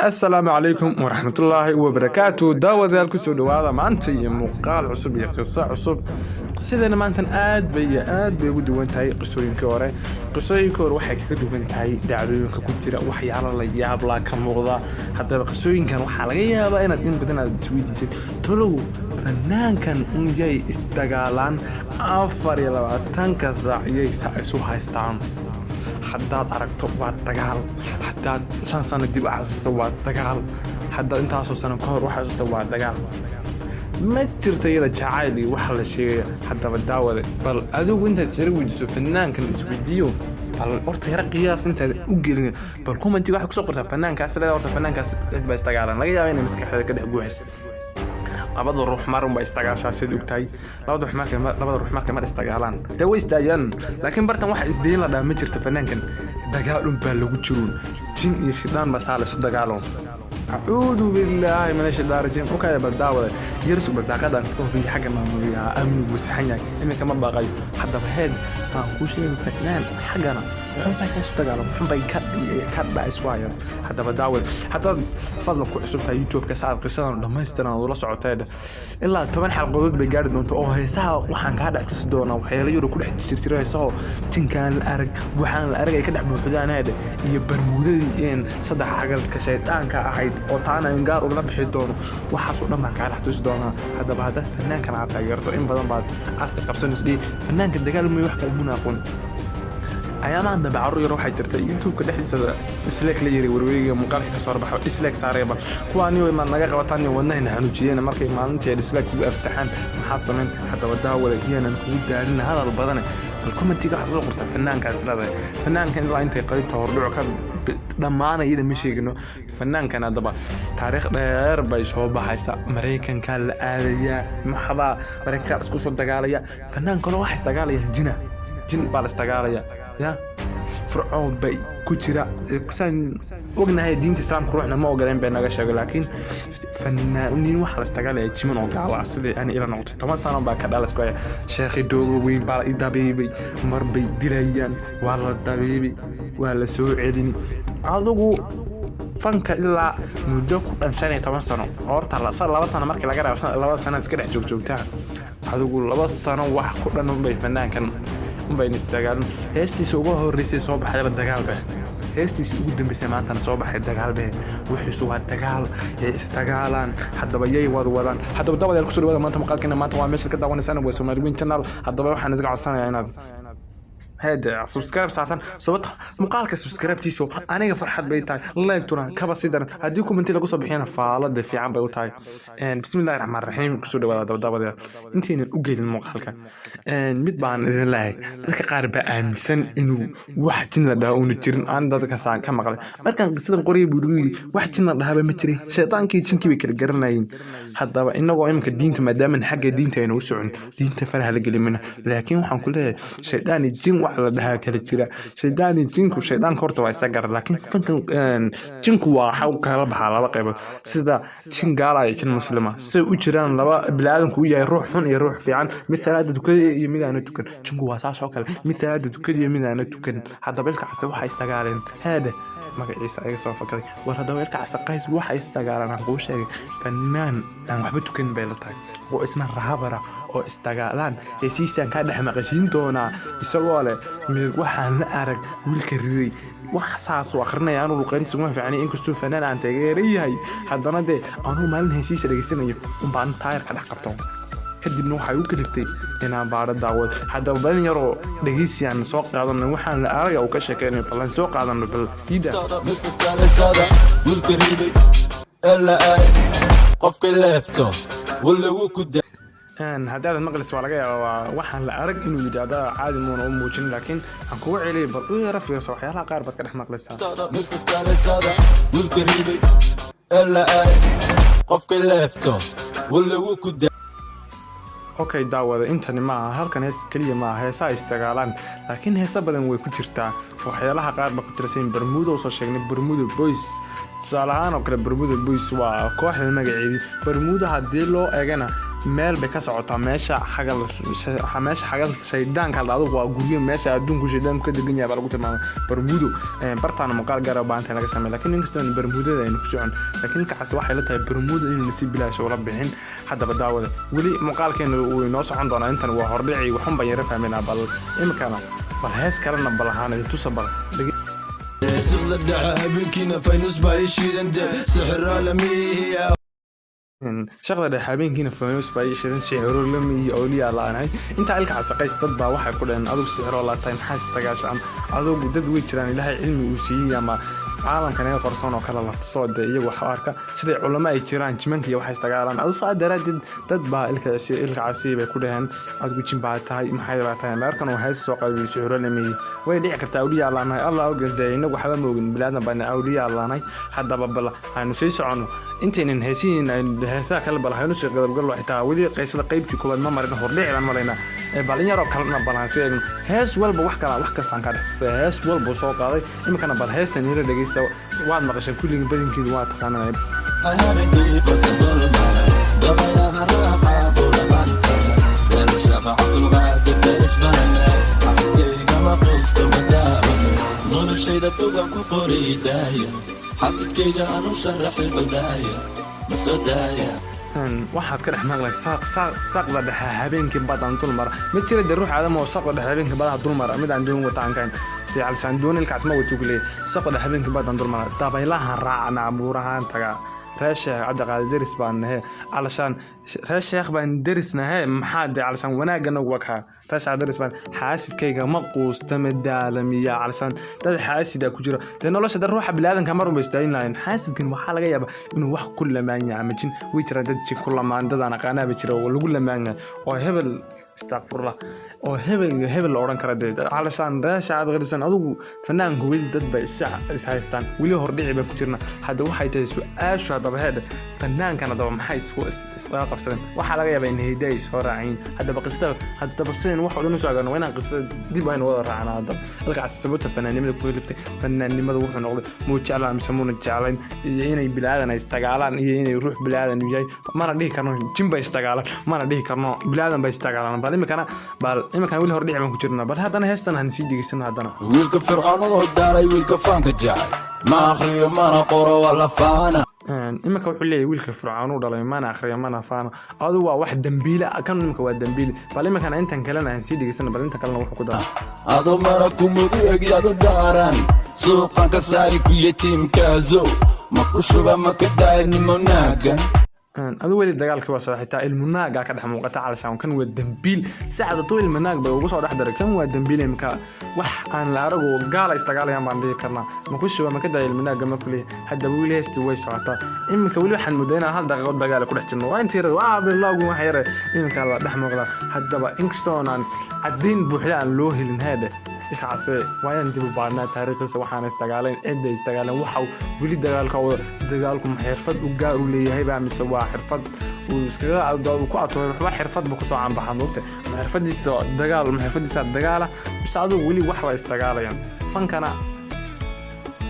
السلام عليكم ورحمة الله وبركاته. داودال كسو دوادا مانتي مقال عصب يا قصة عصب قصيدنا مانتن آد بي ودوان تاي قصوين كوري قصوين كور waxay kaga duwan tahay dhacdooyinka ku jira waxyaalo la yaab la ka muuqda hadaba qasooyinkan waxa laga yaabaa inaad in badan aad isweydiisay tolow fanaankan un yay isdagaalaan 24 saac yay isu haystaan haddaad aragto waa dagaal haddaad 5 sano dib u xasuusto waa dagaal haddaad intaasoo sano ka hor u xasuusto waa dagaal ma jirto iyada jacayl iyo wax la sheegay haddaba daawade bal adigu intaad sare weydiiso fanaankan isweydiiyo bal horta yara qiyaas intaad u gelin bal commentiga waxa ku soo qortaa fanaankaas leedahay horta fanaankaas cid baa isdagaalan laga yaabaa inay maskaxda ka dhex guuxayso labada ruux marun baa istagaashaa sid ogtahay labada ruux markay mar istagaalaan dee way istaayaan laakiin bartan waxa isdayn la dhaama jirta fanaankan dagaal baa lagu jiruun jin iyo shidaan baa saa la isu dagaalo أعوذ بالله من الشيطان الرجيم وكذا بداوة يرسل بداقة نفكر في حاجة ما مبيها أمن وسحنيا إنك كمان بقى حدا بهاد ما هو شيء فنان حاجنا حب يستقالهم حب يكاد إسوايا حدا بداوة حتى فضل كويسوب تاع يوتيوب كسر قصة لما يستنا ولا صعوتة إلا طبعا حلقات بجارد أنت هي ساعة وحن قاعد تسدونا وحيلا يورو كل حد تشتري ساعة تين كان الأرج وحن الأرج كده بحدان هذا يبرمودين صدق حاجة كشيطان كأحد oo taana ingaar uga bixi doono waxa soo dhamaan ka xatus doona hadaba hada fanaankan aad taageerto in badan baad aska qabsanaysid fanaanka dagaal ma wax kale munaaqon ayaan daba carruur waxay jirtay youtube ka dhexdiisa dislike la yiri warweyga muuqaalka ka soo baxo dislike saareeba kuwaani way ma naga qabataan wadnaha hanuujiyeen markay maalintii dislike ugu aftaxan maxaa sameyn hadaba daawada iyana ku daarin hadal badan الكومنتيga waxa soo qortay fanaankaas leedahay fanaankan ilaa intay qaybta hordhico ka dhamaanayda ma sheegno fanaankan hadaba taariikh dheer bay soo baxaysa Mareykanka la aadaya maxaba Mareykanka isku soo dagaalaya fanaankana waxa isdagaalaya jin baa isdagaalaya ya فرعون بي كتيرة كسان وقنا دين الإسلام كروحنا ما وقالين بيننا شغل لكن فنانين واحد استقال يجمعون وقالوا عصدي أنا إلى نقطة تمام سنة بعد على سكوية شيخ دوبوين بار إدابيبي مربي دليان ولا دبيبي ولا سوعدني عضو فانك إلا مدوك إنساني تمام سنة أورت على صار لبس سنة مركي لقرا بس لبس سنة كده جوجتها عضو لبس سنة واحد كلنا بيفنان كان بين استقالن هستيس ugu horeysay soo baxay dagaal baa هستيس ugu dambeysay maanta soo baxay dagaal baa wuxuu waa dagaal istagaalan hadaba yay wadaan hadaba dabada ku soo wada maanta maqaalkina maanta waa meesha ka daawanaysan way Soomaaliyeed channel hadaba waxaan idin codsanayaa inaad هذا سبسكرايب ساعتين صوت مقالك سبسكرايب تيسو أنا فرحت بيتاي لايك ترى كبا سيدنا هديكم أنت لقوا صبحين فعلت في عم بيوتاي بسم الله الرحمن الرحيم كسود ولا دبدبة أنتي نوجد المقالك متبان إذن الله ذلك قارب أمسن إنه واحد جنا ده ونجرن عند ذلك ساعة كم مقال ما كان قصة قريب ودوي واحد جنا ده بمتري شيطان كي تشنكي بكر جرناين حتى إنه قائم كدين تمدام حاجة دين تاني وسعن دين تفرح لقلي منه لكن وحن كله شيطان الجن على ده كذا شيطان الجنك وشيطان كورته ويسجر لكن فكان جنك وحاول كهرب على بقى سيدا شنقارا يكون مسلمة سو وجران لبا بالعالم كويا يروح في عن مثل هذا دكتور يمين أنا تكن جنك واسع وكذا مثل هذا دكتور يمين أنا تكن حتى بالك حسوا حيستجارين هذا ما عيسى عيسى فكري ورا ويرك عسقايس waxa istagaalana oo sheegay fanaan aan waxba tukan beeltay oo isna rahabara oo istagaalaan hesiisan ka dhex maqashin doona isagoo leh waxaan la arag wiilka riday wax saas oo akhrinayaan oo qeynta sugan fiicnay in kastuu fanaan aan taageerayahay haddana de aanu maalin hesiis dhageysanayo baan taayir ka dhex qabto kadibna waxay u kaliftay inaan baara daawad hadaba bal yaro dhageysiyaan soo qaadanay waxaan la arag oo ka sheekeynay balan soo qaadanay bal sida لا قفك لفتو ولا وكد ان هذا المقلس waa laga yaabaa waxaan la arag inuu yiraahdo caadi moona u muujin laakiin aan ku celiyay bal u yara fiirso waxyaalaha qaar bad ka dhex maqlaysaa لا قفك لفتو ولا وكد okay daawada intani ma halkan hees kaliya ma heesa istagaalaan laakiin heesa badan way ku jirtaa waxyaalaha qaar ba ku tirsan Bermuda oo soo sheegnay Bermuda Boys salaano kale Bermuda Boys waa kooxda magaceedii Bermuda hadii loo eegana meel bay ka socotaa meesha xagal shaydaanka adigu waa guryo meesha adduunku shaydaanku ka degan yahay baa lagu tilmaamay Bermudo bartaan muuqaal gaar ah baanta laga sameeyay laakiin inkastoo Bermudo aynu ku socon laakiin kaas waxay la tahay Bermudo in si bilaash oo la bixin hadaba daawada wali muuqaalkeena uu inoo socon doona intan waa hordhicii waxun baan yara fahmeynaa bal imkana bal hees kalena balahaan tusabal سلا دعا بالكينا فينوس باي شيدنده سحر عالمي shaqada dhaxabeenkiina Fanos bay shireen siciro lama iyo awliya laanahay inta ilka casaqays dad baa waxay ku dheen adigu siciro la tayn xaas tagaashan adigu dad way jiraan ilaahay cilmi uu siiyay ama caalamkan ay qorsoon oo kala la soo iyagu wax arka sida culimo ay jiraan jimanka iyo waxay istagaalaan adigu soo daraadid dad baa ilka casiib ay ku dhaheen adigu jin baa tahay maxay raatayn markan oo hees soo qaybay siciro lama way dhici kartaa awliya laanahay Allah ogaaday inagu waxba ma ogin bilaadan baa awliya laanahay hadaba bal aynu sii socono intaynaan heesiin heesaa kala balahayno si qadab gal xitaa wadi qaysada qaybtii koobaad ma marin hordhicdan marayna balin yar oo kalena balanseeyay hees walba wax kasta aan ka dhaxsay hees walba soo qaaday imkana bal heestan yar dhageysta waad maqashay kulliga badinkeedu waa taqaanay حسيتكيجا أنا شرح البداية مسودايا waxaad ka dhaxmaqlay saaqda dhaxa habeenkii badan dulmar mid jira ruux aadam oo saaqda habeenkii badan dulmar mid aan doon wataankan jaalsan doon ilkaas ma wato kulay saaqda habeenkii badan dulmar dabaylaha raacna buurahan taga راشة عبد القادر درس بانه علشان راشة بان درسنا محاد علشان وناقنا وقها راشة درس بان حاسد كيغا مقوس تمد عالمية علشان داد حاسد كجرا لأنه لوش دا روح بلادن كمرون بيستاين لاين حاسد كن وحا لغا يابا إنه وح كل ما يعمجين ويترا دادشي كل ما عندنا قانا بيترا ولغل ما يعمل وهبل استغفر الله oo hebel oran kara علشان راشة غيرسان aduu fanaanku wili dad bay is haystaan wili hordhici bay ku jirna hadda waxay tahay su'aashu hadaba heeda fanaankan hadaba maxay isla qabsadeen waxa laga yaabaa in hiday soo raacin hadaba qista hadaba seen wax oo dhan soo agan inaan qista dib aynu wada raacnaa hadaba halkaas sababta fanaanimada ku liftay fanaanimada wuxuu noqday muu jeclaan samuna jeclaan iyo inay bilaadan istagaalaan iyo inay ruux bilaadan yahay mana dhihi karno jimba istagaalaan mana dhihi karno bilaadan bay istagaalaan bal imikana wili hordhici baan ku jirnaa bal haddana heestan aan sii degeysano haddana wiilka fircoonadoo daaray wiilka faanka jacay ma akhriyo mana qoro wala faana imika wuxuu leeyahay wiilka fircoon uu dhalay mana akhriyo mana faana adigu waa wax dambiile kan imika waa dambiile bal imikana intan kalena aan sii degeysano bal intan kalena wuxuu ku daray adoo mara kumudi eegyada daaran suuqan ka saari ku yatiimkaazo ma ku shuba ma ka daay nimonaagan aduu weli dagaalkii waa soo xitaa ilmunaaga ka dhex muuqata calashaan kan waa dambiil saacada too ilmunaag bay ugu soo dhex daray kan waa dambiil imka wax aan la arago gaala istagaalayaan baan dhihi karnaa ma ku shuba ma ka daay ilmunaaga ma kulii hadda weli heesti way socotaa imika weli waxaan mudaynaa hal daqiiqo dagaal ku dhex jirno waa intii rad waa bilowgu wax yar imika la dhex muuqda haddaba inkastoo aan caddayn buuxda aan loo helin heede إخاصة وين تبوا بعدنا تاريخ سواحنا استقالين عدة استقالين وحو ولي دجالكم حرفت وجاروا لي هاي بعمل سوا حرفت وسكلا وقعتوا حرفت بقصة عن بحموت حرفت دي سوا دجال حرفت دي سوا دجالة بس هذا ولي وحوا استقالة يعني فان كان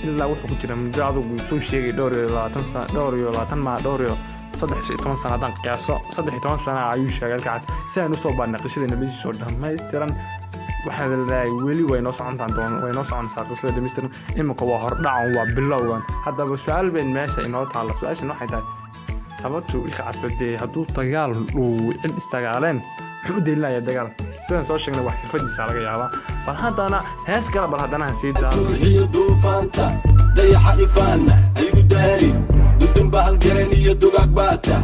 إلا وحو كتير من جادو ويسوي شيء دوري لا تنسى دوري ولا تنمى دوري صدح شيء 10 سنة دان قياسو صدح 10 سنة عيوش شغال كعس سنة صوبنا قصيدة نبيج صدام ما يسترن waxaa la weli way noo socontaan doon way noo soconaysaa qisada dhimistiran imika waa hordhacan waa bilowgan haddaba su'aal been meesha inoo taala su'aashan waxay tahay sababtu ilka casadee hadduu dagaal uu istagaaleen muxuu deelinayaa dagaal sidaan soo sheegnay wax xirfadiisa laga yaabaa bal haddana hees kale bal haddana aan sii daalo iyo duufaanta dayaxa ifaana aygu daari dudun bahal garan iyo dugaag baata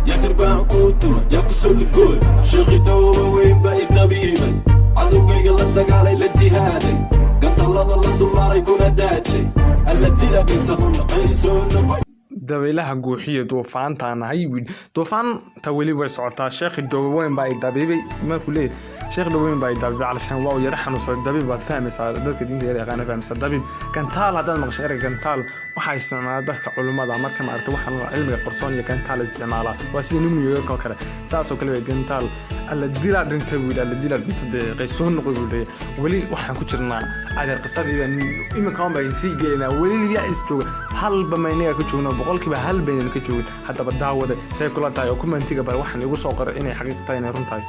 ya dirbaan kuutuma ya kusoo ligooy sheekhi dhowba weyn ba itabiibay cadowgayga la dagaalay la jihaaday gandallada la dulmaaray kuna daajay alla dila binta hunaqaysoo nabay dabaylaha guuxiya duufaantaana haywid duufaanta weli way socotaa sheekhi dhoweyn baa dabiibay markuu leeyahay sheekh dhoweyn baa dabiibay calashaan waa yara xanuunsan dabiib baad fahmaysaa dadka diinta yar yaqaan fahmaysaa dabiib gantaal haddaad maqasho erey gantaal waxaa isticmaala dadka culimada marka ma aragto waxaan cilmiga qarsoon iyo gantaal isticmaala waa sida New York oo kale saasoo kale way gantaal alla dilaa dhintay wiil alla dilaa dhintay qaysoon noqday wali waxaan ku jirnaa adeer qisadii baan iminka aan baan sii gelinaa wali yaa istooga halba maynaga ka joogno boqolkiiba hal bayna ka joogin hadaba daawada say kula tahay oo commentiga bar waxaan igu soo qoray inay xaqiiqo tahay inay runtahay